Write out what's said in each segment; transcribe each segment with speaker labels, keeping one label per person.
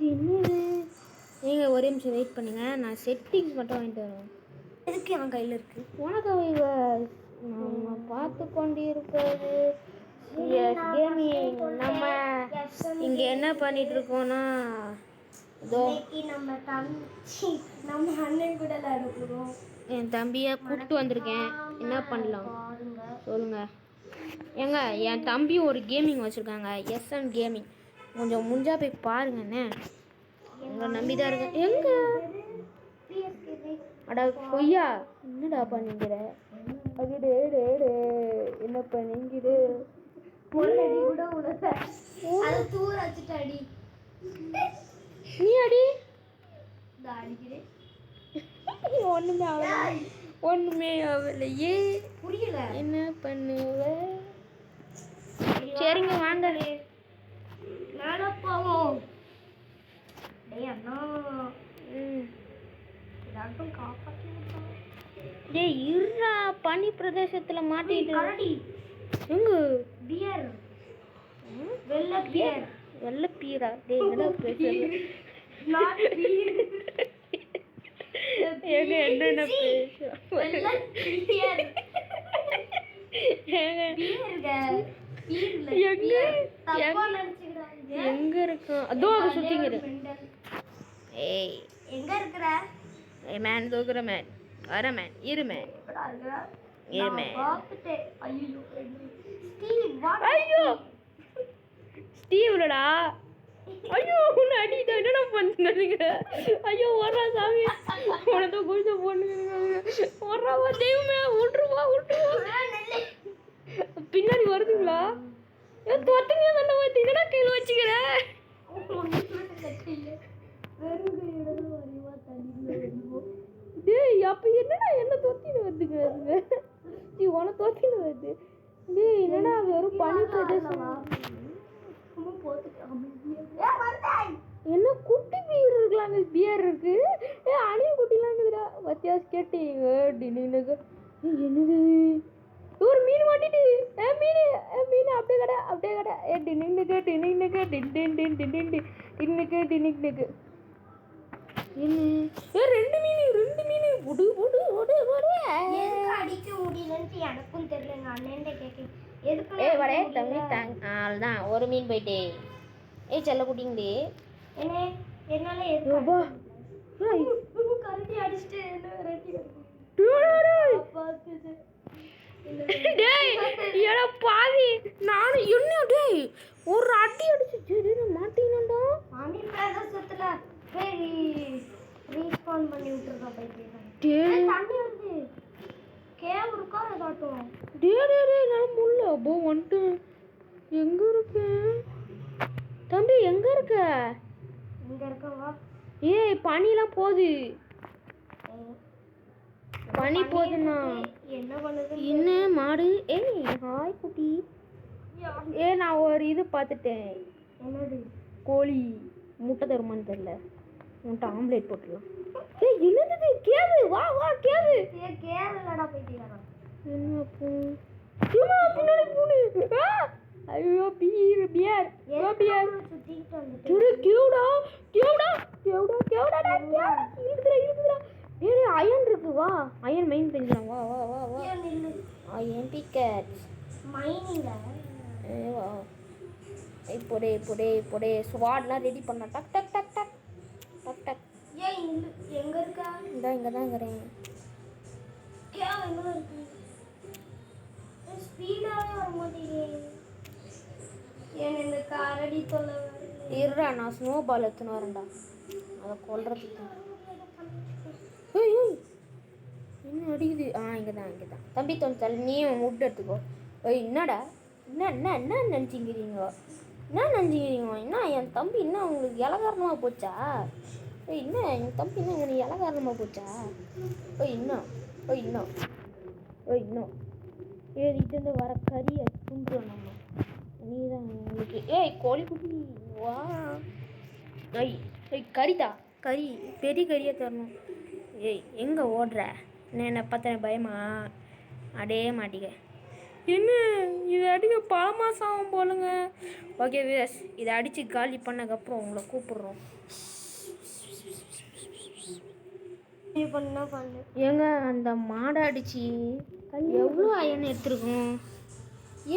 Speaker 1: இது என்னது? நீங்கள் ஒரே நிமிஷம் வெயிட் பண்ணுங்கள், நான் செட்டிங்ஸ் மட்டும் வாங்கிட்டு வரேன். எதுக்கு என் கையில் இருக்குது? உனக்கு நம்ம பார்த்து கொண்டு இருப்பது கேமிங். நம்ம இங்கே என்ன பண்ணிட்டு இருக்கோம்னா நம்ம அண்ணன் கூட விளாடுறோம். என் தம்பியை கூப்பிட்டு வந்திருக்கேன். என்ன பண்ணலாம் சொல்லுங்கள். ஏங்க என் தம்பி ஒரு கேமிங் வச்சுருக்காங்க, எஸ்எம் கேமிங். கொஞ்சம் முடிஞ்சா போய் பாருங்கண்ணே. உங்களை நம்பி தான் இருக்கேன். எங்க அடா கொய்யா என்னடா பண்ணிக்கிற? அது என்ன பண்ணிக்கிடு? நீ அடி. ஒண்ணுமே ஆகலையே. புரியல என்ன பண்ணுவ? சரிங்க வாங்க போவோம். டேய் இருடா, பனி பிரதேசத்துல மாட்டிட்டு எங்க பியர் வெள்ளை பீரா? டேய் என்னடா பேசுற? என்னென்ன எங்க இருக்கும்? அதோ அது சுத்திங்கிற. ஏய் எங்க இருக்கிற? ஏய் மேன் தோக்குற மேன் வர மேன் இரு மேன் இரு மேன். ஐயோ ஸ்டீவ்லடா. ஐயோ உன்னை அடிக்கிட்ட என்னடா பண்ணுங்க? ஐயோ வர்றா சாமி, உனக்கு குறித்த பொண்ணுங்க வர்றா. தெய்வமே விட்டுருவா விட்டுருவா. பின்னாடி வருதுங்களா? தொட்டனே தானே பார்த்து என்னடா கையில் வச்சுக்கிற? டேய் அப்போ என்னடா என்ன தொத்தின்னு வருதுங்க? உன தொத்தின்னு வருது. டேய் என்னடா வெறும் பனி பிரதேசம். என்ன குட்டி பியர் இருக்கலாம்? பியர் இருக்கு. அணிய குட்டிலாம் இருக்குதுடா. வத்தியாஸ் கேட்டீங்க டின்னுக்கு என்னது? ஒரு மீன் மாட்டிட்டு மீன் அப்படியே கடை அப்படியே கடை. டின்னுக்கு டின்னுக்கு டின் டின் டின் டின் டின் டின்னுக்கு டின்னுக்கு என்ன? ரெண்டு மீன் புடு புடு புடு புடு. அடிக்க முடியலன்ட்டு எனக்கும் தெரியல. அண்ணன் கேட்க எதுக்கு? வடே தம்பி தான் ஒரு மீன் போயிட்டு. செல்ல குட்டிங்க என்னால கரண்டி அடிச்சுட்டு பாவி நானும் என்ன டேய் ஒரு அடி அடிச்சு மாட்டீங்கடா. பிரதேசத்துல ரீஸ்பான் பண்ணி விட்டுருக்கா பைத்தியம். கேவ் இருக்கா ஏதாட்டும்? நான் முள்ள போ வந்துட்டு. எங்க இருக்கு தம்பி? எங்க இருக்க? இங்க இருக்கவா? ஏய் பனிலாம் போகுது. பனி போகுதுண்ணா என்ன பண்ணுது? என்ன மாடு? ஏய் ஹாய் குட்டி. நான் ஒரு இது பார்த்துட்டேன். என்னது? கோழி முட்டை தருமான்னு தெரியல. முட்டை ஆம்லேட் போட்டுடலாம். ஏய் என்னது? கேவு வா வா கேவு. கேவு இல்லடா போயிட்டீங்களா? என்ன பூ? பின்னாடி பூனு. ஐயோ பியர் பியர் பியர் சுத்திட்டு வந்து கேவுடா கேவுடா கேவுடா கேவுடா இருக்குடா. ஏய் அயன் இருக்கு வா. அயன் மைன் பண்ணிடலாம். வா வா வா வா. அயன் பிக்கெட் மைனிங்ல வா. போடே போடே போடே ஸ்வாட்லாம் ரெடி பண்ணா. டக் டக் டக் டக் டக் டக். ஏய் எங்க இருக்கா? இங்க தான் இருக்கறேன். கேவ் எங்க இருக்கு? ஸ்பீடாவே வர மாட்டேங்குது. ஏன் இந்த காரடி தொல்லை? இருடா நான் ஸ்னோ பால் எடுத்துன்னு வரேன்டா அதை கொல்றதுக்கு. என்ன அடிக்குது? இங்கே தான் தம்பி தோல் நீயும் முட்டு எடுத்துக்கோ. என்னடா என்ன நினச்சிங்கிறீங்க? என்ன என் தம்பி என்ன உங்களுக்கு இலகாரணமாக போச்சா? என்ன என் தம்பி என்ன உங்களுக்கு இலகாரணமாக போச்சா? இன்னும் ஏறிட்டு வர கறியை துண்டுறோம் நம்ம. நீ தான் உங்களுக்கு. ஏய் கோழி குட்டி வா. கறிதா கறி பெரிய கறியாக தரணும். ஏய் எங்கே ஓடுற? என்ன பார்த்தேன் பயமா? அடே மாட்டிக்க. என்ன இதை அடிக்க பல மாதம் ஆகும் போலுங்க. ஓகே வீரஸ், இதை அடித்து காலி பண்ணக்கப்புறம் உங்களை கூப்பிடுறோம். ஏங்க அந்த மாடை அடிச்சு எவ்வளோ அயன் எடுத்துருக்கோம்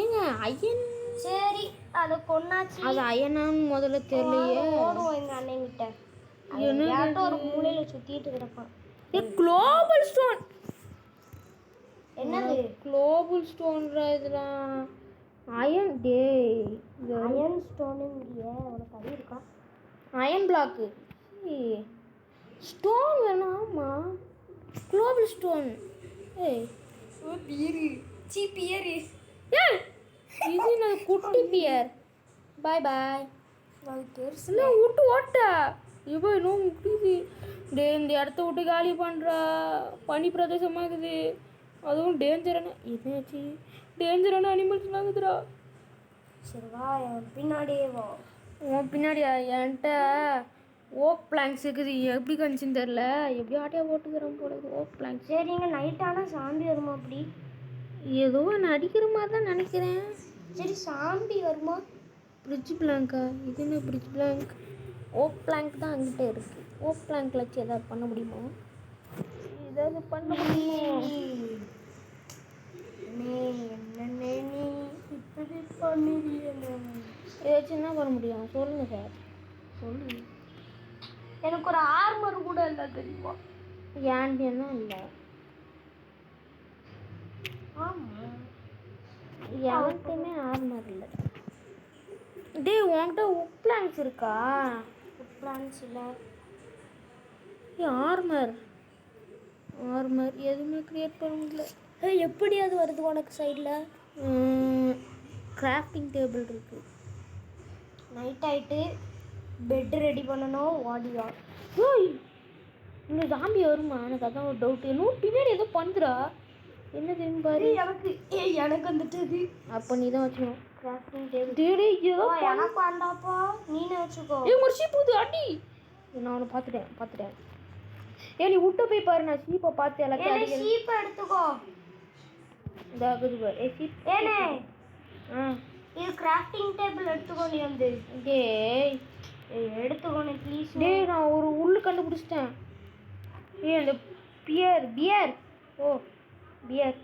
Speaker 1: ஏங்க. அயன்
Speaker 2: சரி அதை கொண்டாச்சு.
Speaker 1: அது அயனான்னு முதல்ல தெரியலையே.
Speaker 2: ஓடுவோம் எங்கள் அண்ணங்கிட்ட. ஒரு மூலையில் சுற்றிட்டு கிடப்பான்.
Speaker 1: Global stone.
Speaker 2: என்னது
Speaker 1: குளோபல் ஸ்டோன்ற இதெல்லாம் அயன் டே.
Speaker 2: அயன் ஸ்டோனுங்கிறிய உனக்கு அது இருக்கா?
Speaker 1: அயன் பிளாக்கு ஸ்டோன் வேணும். ஆமாம் குளோபல் ஸ்டோன். ஏய்
Speaker 2: பியரு பியரு
Speaker 1: இது என்னது குட்டி பியர். பாய் பாய்.
Speaker 2: பெருசு
Speaker 1: விட்டு ஓட்டா இப்போ இன்னும் முடியுது. டே இந்த இடத்த விட்டு காலி பண்ணுறா. பனி பிரதேசமாக இருக்குது. அதுவும் டேஞ்சரான என்னாச்சு டேஞ்சரான அனிமல்ஸ்லாம் இருக்குதுடா.
Speaker 2: சரி வா என் பின்னாடியே வா.
Speaker 1: உன் பின்னாடியா? என்கிட்ட ஓக் பிளாங்க்ஸ் இருக்குது. எப்படி கணிச்சுன்னு தெரில. எப்படியும் ஆட்டையாக போட்டுக்கிறோம் போல ஓக் பிளாங்க்ஸ்.
Speaker 2: சரிங்க நைட் ஆனால் சாம்பி வருமா? அப்படி
Speaker 1: ஏதோ நான் அடிக்கிற மாதிரி தான் நினைக்கிறேன்.
Speaker 2: சரி சாம்பி வருமா?
Speaker 1: பிரிட்ஜ் பிளாங்கா? இது என்ன பிரிட்ஜ் பிளாங்க்? ஓக் பிளாங்க் தான் அங்கிட்ட இருக்குது. ஓக் பிளாங்க்ல வச்சு எதாவது பண்ண முடியுமா? ஏதாவது பண்ண முடியுமா?
Speaker 2: என்னன்னே நீ இப்படி பண்ணிடுறீங்க.
Speaker 1: ஏதாச்சும் என்ன பண்ண முடியும் சொல்லுங்கள் சார்.
Speaker 2: சொல்லு. எனக்கு ஒரு ஆர்மர் கூட இல்லை தெரியுமா?
Speaker 1: ஏன்டியன்னா இல்லை.
Speaker 2: ஆமாம்
Speaker 1: யார்கிட்டையுமே ஆர்மர் இல்லை. டே உன்கிட்ட உக் பிளாங்க்ஸ் இருக்கா?
Speaker 2: உக் பிளாங்க்ஸ் இல்லை.
Speaker 1: ஆர்மர் ஆர்மர் எதுவுமே க்ரியேட் பண்ண முடியல.
Speaker 2: எப்படி அது வருது உனக்கு சைடில்?
Speaker 1: கிராஃப்டிங் டேபிள் இருக்குது.
Speaker 2: நைட் ஆகிட்டு பெட்டு ரெடி பண்ணணும். வாடியா
Speaker 1: ஓய் இந்த ஜாம்பி வருமா? எனக்கு அதான் ஒரு டவுட்டு. இன்னும் பின்னாடி ஏதோ பண்ணுறா. என்ன தெரியும் பாரு.
Speaker 2: எனக்கு வந்துட்டு இது
Speaker 1: அப்போ நீ தான் வச்சுக்கணும்
Speaker 2: கிராஃப்டிங் டேபிள்.
Speaker 1: ஏதோ
Speaker 2: எனக்கு வேண்டாப்பா நீனே வச்சுக்கோ.
Speaker 1: ஒரு ஷீப் இது அடி. நான் ஒன்று பார்த்துட்டேன். நீ விட்டு போய் பாரு. நான் ஷீப்பை பார்த்து எல்லாத்தையும்
Speaker 2: ஷீப்பை எடுத்துக்கோ.
Speaker 1: இதாகுது பாரு ஷீப்.
Speaker 2: ஏனே இது கிராஃப்டிங் டேபிள் எடுத்துக்கோ. நீ வந்து
Speaker 1: டேய்
Speaker 2: எடுத்துக்கோண்ணே ப்ளீஸ்.
Speaker 1: டேய் நான் ஒரு உள்ளு கண்டுபிடிச்சிட்டேன். அந்த பியர் ஓ பியர்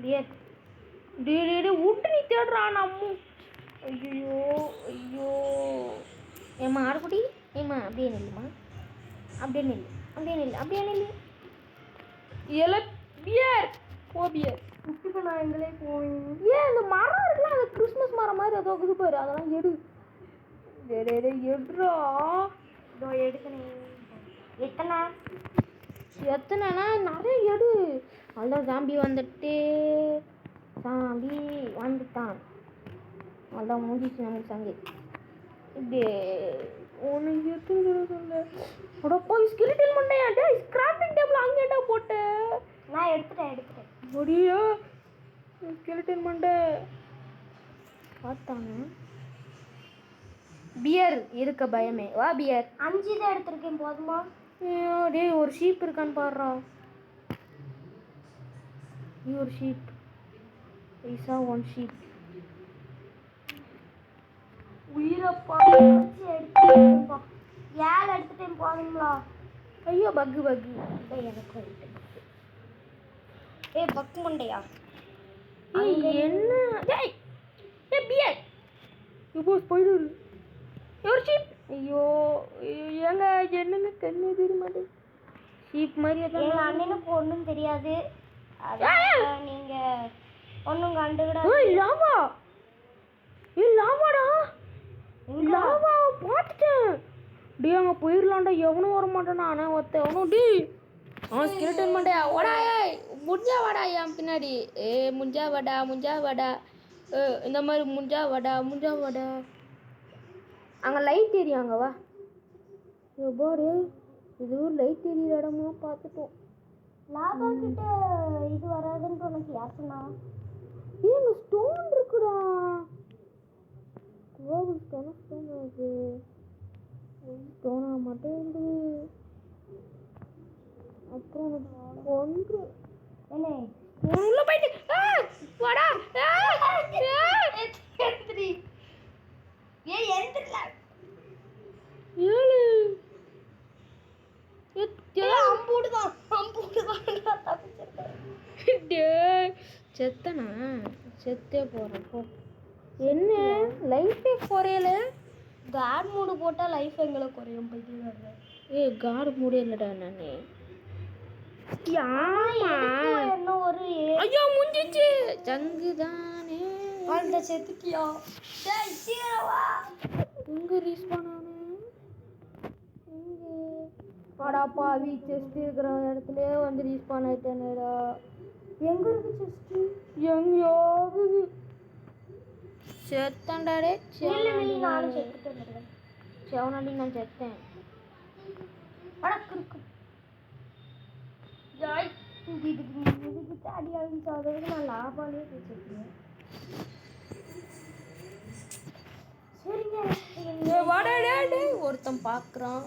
Speaker 1: டே விட்டு நீ தேடுறான் அம்மு. ஐயோ ஏம்மா ஆறுக்குடி ஏம்மா அப்படியே நில்லுமா. அப்படியே நில்லு எல பியர் ஓ பியர்
Speaker 2: இப்போ நான் எங்களே போவேன்.
Speaker 1: ஏன் அந்த மரம் இருக்குல்ல அந்த கிறிஸ்மஸ் மரம் மாதிரி ஏதோ இது பாரு. அதெல்லாம் எடு. எடுறா.
Speaker 2: இதோ எடுக்கணும்.
Speaker 1: எத்தனைனா நிறைய எடு. அதான் சாம்பி வந்துட்டான். அதான் முடிஞ்சிச்சு நமக்கு சங்கு. இப்படி உனக்கு எத்தனை அடப்பா ஸ்கெலிட்டன் மண்டையா? டே கிராஃப்டிங் டேபிள் அங்கேடா போட்ட.
Speaker 2: நான் எடுத்துட்டேன்
Speaker 1: முடியா ஸ்கெலிட்டன் மண்டை பார்த்தாங்க. பியர் இருக்க பயமே வா பியர்.
Speaker 2: 5 தான் எடுத்திருக்கேன் போதுமா?
Speaker 1: டே ஒரு ஷீப் இருக்கான்னு பாடுறா. ஒரு ஷீப் ஐசா ஒன் ஷீப்
Speaker 2: உயிரப்பா எடுத்துட்டேன்ப்பா. 7 எடுத்துட்டேன் போதுங்களா?
Speaker 1: ஐயோ பக்கு
Speaker 2: எனக்கு பக்கு மண்டையா?
Speaker 1: என்ன பியர் இப்போ ஸ்பைடர் ஒரு ஷீப். ஐயோ ஏங்க என்னங்க கண்ணு தெரிய மாட்டேன். ஷீப் மாதிரி
Speaker 2: எங்கள் அண்ணனுக்கு ஒன்றும் தெரியாது. நீங்க ஒன்றும் கண்டுக்கிட.
Speaker 1: லாவாடா லாவா பார்த்துட்டேன். டே அங்கே போயிடலான்டா. எவனும் வர மாட்டானா? ஆனால் எவனும் டி ஸ்கெலிட்டன் மண்டையா ஓடா. முடிஞ்சா வாடா என் பின்னாடி. முஞ்சா வாடா இந்த மாதிரி முஞ்சா வாடா. அங்கே லைட் எரியாங்க வா. எப்பாடு இது லைட் எரியிற இடமா பார்த்துட்டோம்.
Speaker 2: லாபா கிட்ட இது வராதுன்னு உனக்கு யார் சொன்னா?
Speaker 1: ஏங்க ஸ்டோன் இருக்குடா. கோவில் ஸ்டோன் அது ஸ்டோனா மட்டும் இருந்து அப்புறம் ஒன்று என்ன உள்ள போயிட்டு வாடா. செத்தனா செத்தே போகிறேன் போ. என்ன லைஃபே குறையல.
Speaker 2: காட் மூடு போட்டால் லைஃப் எங்களை குறையும் பைத்தியம்.
Speaker 1: ஏய் காடு முடியலடா நான்.
Speaker 2: என்ன ஒரு
Speaker 1: ஐயோ முடிஞ்சிச்சு. ஜங்கு தானே
Speaker 2: அந்த செத்துட்டியா? டேய் சீரவா
Speaker 1: எங்க ரீஸ்பான் ஆனு? எங்க படாப்பாவி செஸ்ட் இருக்கிற இடத்துல வந்து ரீஸ்பான் ஆயிட்டேனேடா.
Speaker 2: எங்க இருக்கு செஸ்ட்?
Speaker 1: எங்கயோ செத்தண்டாடே.
Speaker 2: நானும் செத்துட்டேன்.
Speaker 1: செவனாடி நான் செத்தேன்.
Speaker 2: வடக்கு இருக்கு. ஜாய் இதுக்கு தாடி ஆரம்பிச்சாததுக்கு நான் லாபாலே பேசிருக்கேன். சரிங்க
Speaker 1: வாடா ஒருத்தன் பார்க்குறான்.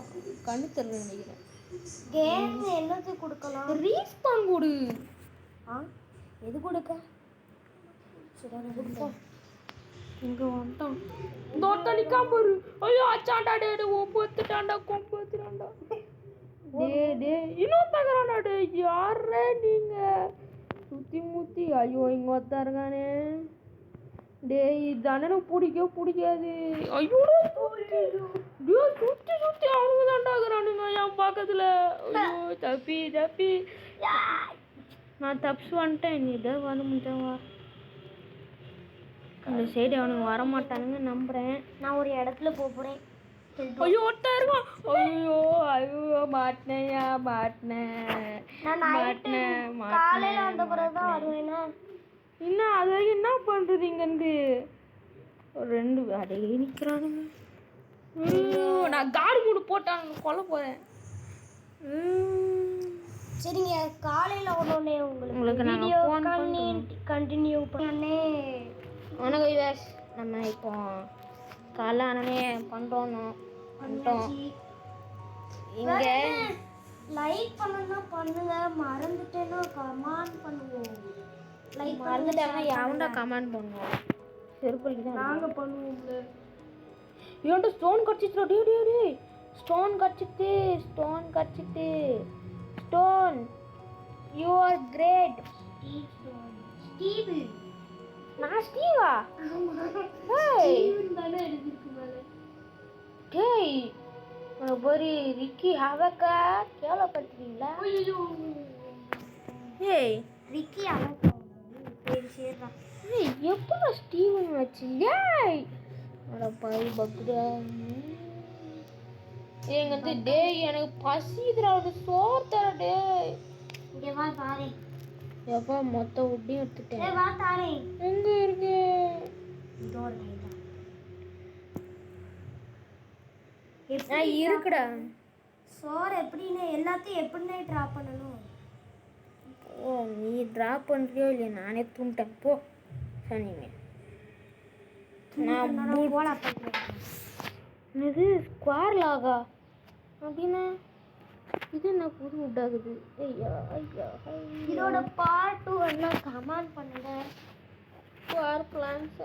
Speaker 1: கண்ணு தெரியல நினைக்கிறேன்.
Speaker 2: கேம் என்னத்துக்கு கொடுக்கலாம்?
Speaker 1: ரீஸ்பான் கொடு.
Speaker 2: எது கொடுக்க? சரி கொடுப்போம்.
Speaker 1: இங்க வந்துட்டான். தோட்ட நிக்காம பாரு. ஐயோ அச்சாண்டா டே ஒம்பத்துட்டாண்டா கொம்பத்துட்டாண்டா. டே இன்னும் தகராண்டா டே. யாரே நீங்க சுத்தி முத்தி? ஐயோ இங்க ஒருத்தாருக்கானே. டேய் தானே எனக்கு பிடிக்காது. ஐயோ சுத்தி சுத்தி அவங்க தாண்டாக்குறானுங்க என் பக்கத்துல. ஐயோ தப்பி நான் தப்பிச்சு வந்துட்டேன். நீ இதை வந்து முடிச்சவா இந்த சைடு அவனுக்கு வரமாட்டானுங்க நம்புறேன்.
Speaker 2: நான் ஒரு இடத்துல போறேன்.
Speaker 1: ஐயோ ஒருத்தன் இருக்கான். ஐயோ மாட்டினேன்.
Speaker 2: காலையில வந்த பிறகுதான் வருவேனா?
Speaker 1: இன்னும் அது வரைக்கும் என்ன பண்றது? இங்கேருந்து ஒரு 2 அடையே நிற்கிறானுங்க. நான் காடு மூடு போட்டானுங்க கொல்ல போறேன்.
Speaker 2: சரிங்க காலையில ஒன்னே
Speaker 1: உங்களுக்கு
Speaker 2: வீடியோ கண்டினியூ பண்ணே.
Speaker 1: வணக்கம் யுவஸ். நம்ம இப்போ காலைல ஆனே பண்ணிட்டோம். இங்கே
Speaker 2: லைக் பண்ணணும்னா பண்ணுங்க, மறந்துட்டேன்னா கமெண்ட் பண்ணுவோம். லைக்
Speaker 1: மறந்துட்டாங்க எவன்டா கமெண்ட் பண்ணுவோம்? செருப்பலிக்கு தான்
Speaker 2: நாங்க பண்ணுவோம்ல.
Speaker 1: இவன்ட்டு ஸ்டோன் கடிச்சிட்டு டே ஸ்டோன் கடிச்சிட்டு stone you are great.
Speaker 2: Steve
Speaker 1: நான் ஸ்டீவா? ஹேய்
Speaker 2: தானே எழுதிருக்கு மேல.
Speaker 1: டேய் ஒரு ரிக்கி ஹவக்கா கேவலப்படுத்துறீங்களா? ஏய்
Speaker 2: ரிக்கி அவன் பேர் சேர்றா.
Speaker 1: ஏய் எப்போ ஸ்டீவன் வச்சு? ஏய் அட பாய் பக்தா. ஏங்க வந்து டேய் எனக்கு பசிதுடா. சோறு தர டேய்.
Speaker 2: இங்க வா தாரே.
Speaker 1: எப்பா மொத்த உட்டையும் எடுத்துட்டேன்.
Speaker 2: ஏய் வா தாரே.
Speaker 1: எங்க இருக்கு?
Speaker 2: இதோட ரைட்டா.
Speaker 1: இருக்குடா.
Speaker 2: சோறு எப்படின்னு எல்லாத்தையும் எப்படின்னே ட்ராப் பண்ணணும்.
Speaker 1: ஓ நீ ட்ராப் பண்ணுறியோ இல்லையா? நானே தூண்டேன் போ சொன்னீங்க. நான்
Speaker 2: போல
Speaker 1: இது ஸ்கொயர் லாகா அப்படின்னா இது என்ன புது உட்டாகுது? ஐயா
Speaker 2: இதோட பார்ட் 2 எல்லாம் கமெண்ட் பண்ணுங்க.
Speaker 1: ஸ்கொயர் பிளான்ஸ்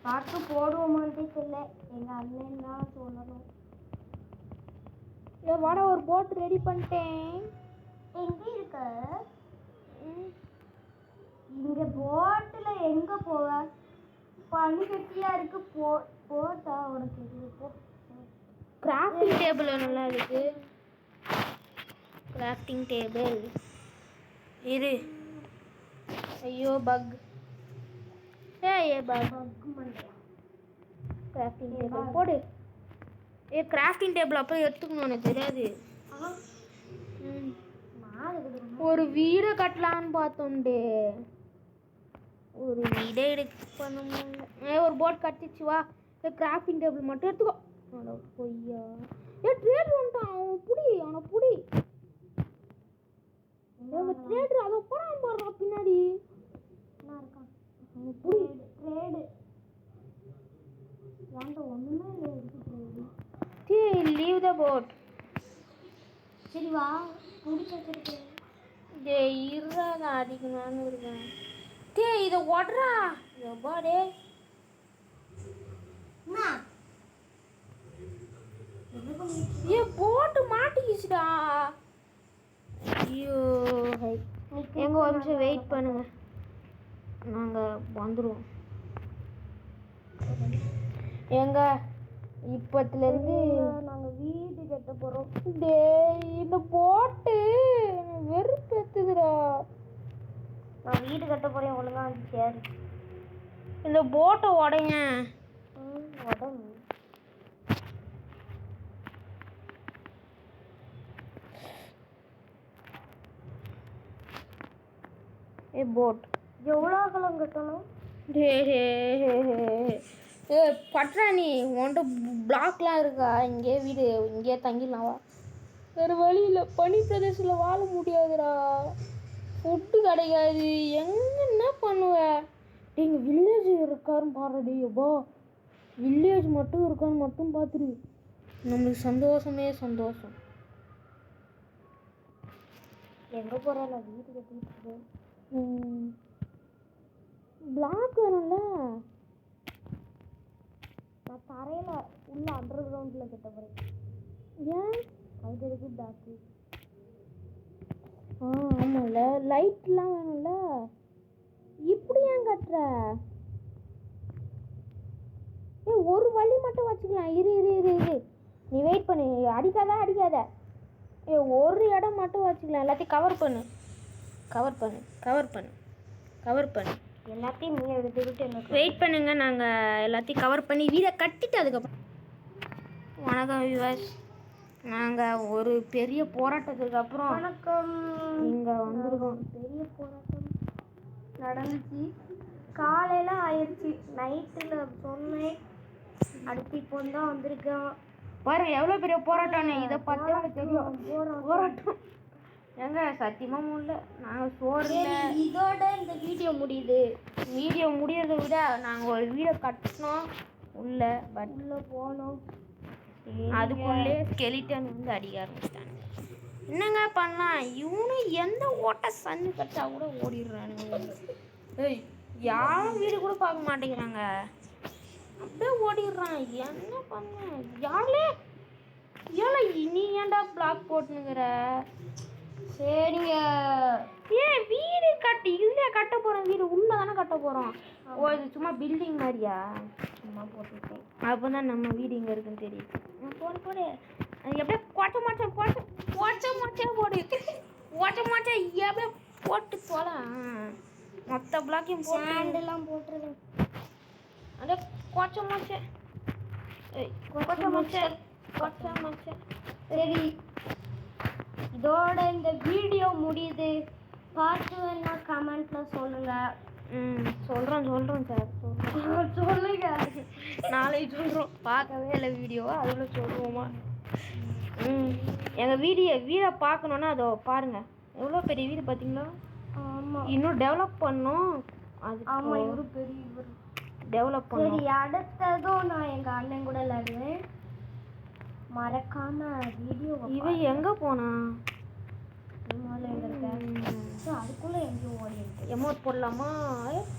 Speaker 2: பார்ட் 2 போடுவோமான்னு தெரியல. எங்க அண்ணன் தான் சொல்லணும்.
Speaker 1: வாடா ஒரு போட் ரெடி பண்ணிட்டேன்.
Speaker 2: எங்க இருக்க? இங்க போட்ல எங்க போவ? பனி கட்டியா இருக்கு. போட்டா உனக்கு போ.
Speaker 1: கிராஃப்டிங் டேபிள் நல்லா இருக்கு. கிராஃப்டிங் டேபிள் இரு. ஐயோ பக். ஏய் பக்
Speaker 2: மண்டா.
Speaker 1: கிராஃப்டிங் டேபிள் போடு. கிராஃப்டிங் டேபிள் அப்போ எடுத்துக்கணும். எனக்கு தெரியாது. ஒரு வீடை கட்டலான்னு பார்த்தோண்டே. ஒரு வீடை பண்ண முடியல. ஒரு போட் கட்டிச்சு வா. கிராஃப்டிங் டேபிள் மட்டும் எடுத்துக்கோ. பொய்யா ட்ரேட் வந்துட்டான். அவனை புடி. ட்ரேடர் அதை போடாம போடுறான் பின்னாடி.
Speaker 2: புடி ட்ரேடு. ஏன்டா ஒண்ணுமே இல்லை.
Speaker 1: லீவ் த போட்.
Speaker 2: சரி வா பிடிச்சி வச்சிருக்கேன்.
Speaker 1: இருறாத அடிக்கணும்னு இருக்கேன். இதை ஓடுறா எப்பா டே. போட்டு மாட்டிக்கிச்சுடா. ஐயோ எங்க ஒரு நிமிஷம் வெயிட் பண்ணுங்க. நாங்கள் வந்துடுவோம். எங்க இப்பத்துலேருந்து
Speaker 2: நாங்கள் வீடு கட்ட போகிறோம்.
Speaker 1: இந்த போட்டு வெறுப்பேத்துதுடா.
Speaker 2: நான் வீடு கட்ட போகிறேன், ஒழுங்கா வந்து சேரு.
Speaker 1: இந்த போட்டை உடைங்க.
Speaker 2: உடம்பு
Speaker 1: போட்
Speaker 2: எவ்வளோ அகலம் கட்டணும்?
Speaker 1: பட்றா நீ உன்ட்ட பிளாக்லாம் இருக்கா? இங்கே வீடு இங்கே தங்கிடலாவா? வேறு வழி இல்லை, பனி பிரதேசத்தில் வாழ முடியாதுடா. ஃபுட்டு கிடைக்காது. என்ன பண்ணுவ? எங்கள் வில்லேஜ் இருக்காருன்னு பாருடி. எப்பா வில்லேஜ் மட்டும் இருக்கான்னு மட்டும் பார்த்துரு. நம்மளுக்கு சந்தோஷமே சந்தோஷம்.
Speaker 2: எங்கே போகிறேன்? நான் வீடு கட்டிட்டு இருக்கேன்.
Speaker 1: பிளாக் வேணும்ல.
Speaker 2: நான் தரையில் உள்ள அண்டர் கிரவுண்டில் கட்ட போகிறேன்.
Speaker 1: ஏன்?
Speaker 2: அதுக்கு எதுக்கு பிளாக்கு?
Speaker 1: ஆமாம்ல, லைட்லாம் வேணும்ல. இப்படி ஏன் கட்டுற? ஒரு வழி மட்டும் வச்சுக்கலாம். இரு இரு இரு இரு நீ வெயிட் பண்ணு. அடிக்காத. ஒரு இடம் மட்டும் வச்சுக்கலாம். எல்லாத்தையும் கவர் பண்ணு.
Speaker 2: எல்லாத்தையும் நீ எடுத்துக்கிட்டு எனக்கு
Speaker 1: வெயிட் பண்ணுங்க. நாங்கள் எல்லாத்தையும் கவர் பண்ணி வீடை கட்டிட்டு அதுக்கப்புறம். வணக்கம் விவாஸ். நாங்கள் ஒரு பெரிய போராட்டத்துக்கு அப்புறம்
Speaker 2: வணக்கம்.
Speaker 1: இங்கே வந்திருக்கோம்.
Speaker 2: பெரிய போராட்டம் நடந்துச்சு. காலையில் ஆயிடுச்சு. நைட்டில் சொன்னேன். அடுத்து இப்போ தான் வந்திருக்கோம்.
Speaker 1: பாரு எவ்வளோ பெரிய போராட்டம்னு. இதை பார்த்தே எனக்கு தெரியும். போராட்டம் எங்க சத்தியமாக முடியல. நாங்கள் சோறு
Speaker 2: இதோட இந்த வீடியோ முடியுது.
Speaker 1: வீடியோ முடியறதை விட நாங்கள் ஒரு வீடியோ கட்டினோம் உள்ள. பட்
Speaker 2: உள்ளே போனோம்.
Speaker 1: அதுக்குள்ளே ஸ்கெலிட்டன் வந்து அடிக்க ஆரம்பிச்சிட்டாங்க. என்னங்க பண்ணலாம்? இவனு எந்த ஓட்ட சன்னு கட்டா கூட ஓடிடுறானுங்க. யாரும் வீடு கூட பார்க்க மாட்டேங்கிறாங்க. அப்படியே ஓடிடுறான். என்ன பண்ண? யாருலே ஏழை நீ ஏன்டா பிளாக் போட்டுனுங்கிற?
Speaker 2: சரிங்க.
Speaker 1: ஏன் வீடு கட்டி இதுலேயே கட்ட போகிறோம். வீடு உள்ளே தானே கட்ட போகிறோம். ஓ இது சும்மா பில்டிங் மாதிரியா?
Speaker 2: சும்மா போட்டுருக்கேன்.
Speaker 1: அப்போ தான் நம்ம வீடு இங்கே இருக்குன்னு தெரியுது. போடு அது எப்படியே கொச்ச மாச்சா போடு. எப்படியே போட்டு போல மொத்த பிளாக்கையும்
Speaker 2: சாண்டெல்லாம் போட்டுருக்கேன்.
Speaker 1: அப்படியே கொச்ச மாச்சா.
Speaker 2: சரி, இதோட இந்த வீடியோ முடியுது. பார்த்து வேணா கமெண்ட்ல சொல்லுங்க.
Speaker 1: சொல்கிறோம் சார்.
Speaker 2: சொல்லுங்க.
Speaker 1: நாளைக்கு சொல்கிறோம். பார்க்கவே இல்லை வீடியோவை, அதில் சொல்லுவோமா? எங்கள் வீடை பார்க்கணுன்னா அதோ பாருங்கள். எவ்வளோ பெரிய வீடு பார்த்தீங்களா?
Speaker 2: ஆமாம்.
Speaker 1: இன்னும் டெவலப் பண்ணோம். அது
Speaker 2: ஆமாம், இவரு பெரிய இவர்
Speaker 1: டெவலப் பண்ணோம்.
Speaker 2: சரி, அடுத்ததும் நான் எங்கள் அண்ணன் கூட விளையாடுவேன். மறக்காம வீடியோ.
Speaker 1: இவன் எங்கே போனா?
Speaker 2: அதுக்குள்ள எங்கேயும் ஓடி இருக்கு.
Speaker 1: எமோட் போடலாமா?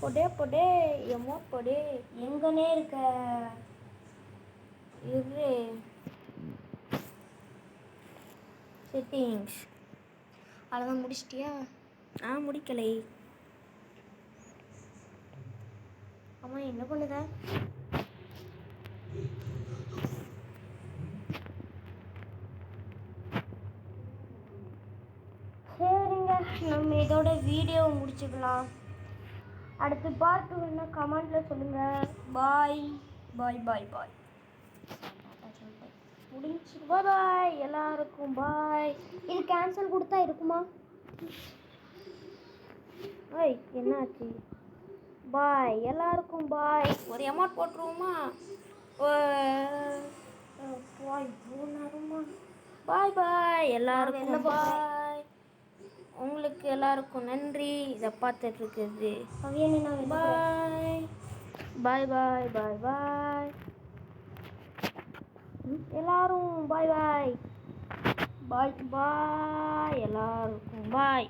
Speaker 1: பொடே எமோட் பொடே.
Speaker 2: எங்கனே இருக்க?
Speaker 1: இது செட்டிங்ஸ்.
Speaker 2: அவ்வளோதான், முடிச்சிட்டியா?
Speaker 1: முடிக்கலை.
Speaker 2: அம்மா என்ன பண்ணுத? சரிங்க, நம்ம இதோட வீடியோ முடிச்சுக்கலாம். அடுத்து பார்த்து வேணா கமெண்ட்ல சொல்லுங்க. பாய். முடிஞ்சு.
Speaker 1: பாய் எல்லாருக்கும் பாய்.
Speaker 2: இது கேன்சல் கொடுத்தா இருக்குமா?
Speaker 1: என்னாச்சு? பாய் எல்லாருக்கும் பாய். ஒரு அமௌண்ட் போட்டுருவோமா? பாய் எல்லாருக்கும் பாய். உங்களுக்கு எல்லாருக்கும் நன்றி இதை பார்த்துட்டு இருக்குது. பாய் எல்லாரும் பாய் எல்லாருக்கும் பாய்.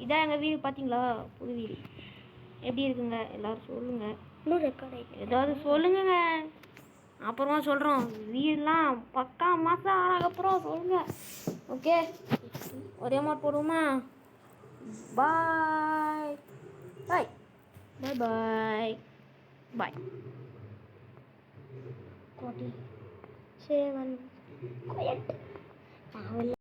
Speaker 1: இதான் எங்கள் வீடு பார்த்தீங்களா? புது வீடு எப்படி இருக்குங்க? எல்லாரும் சொல்லுங்க. ஏதாவது சொல்லுங்க. அப்புறமா சொல்கிறோம். வீடெலாம் பக்கா மாதம் ஆனதுக்கப்புறம் சொல்லுங்க. ஓகே, ஒரே மாதிரி போடுவோமா? பாய். பாய் பாய் பாய்.
Speaker 2: 47 quiet. நான்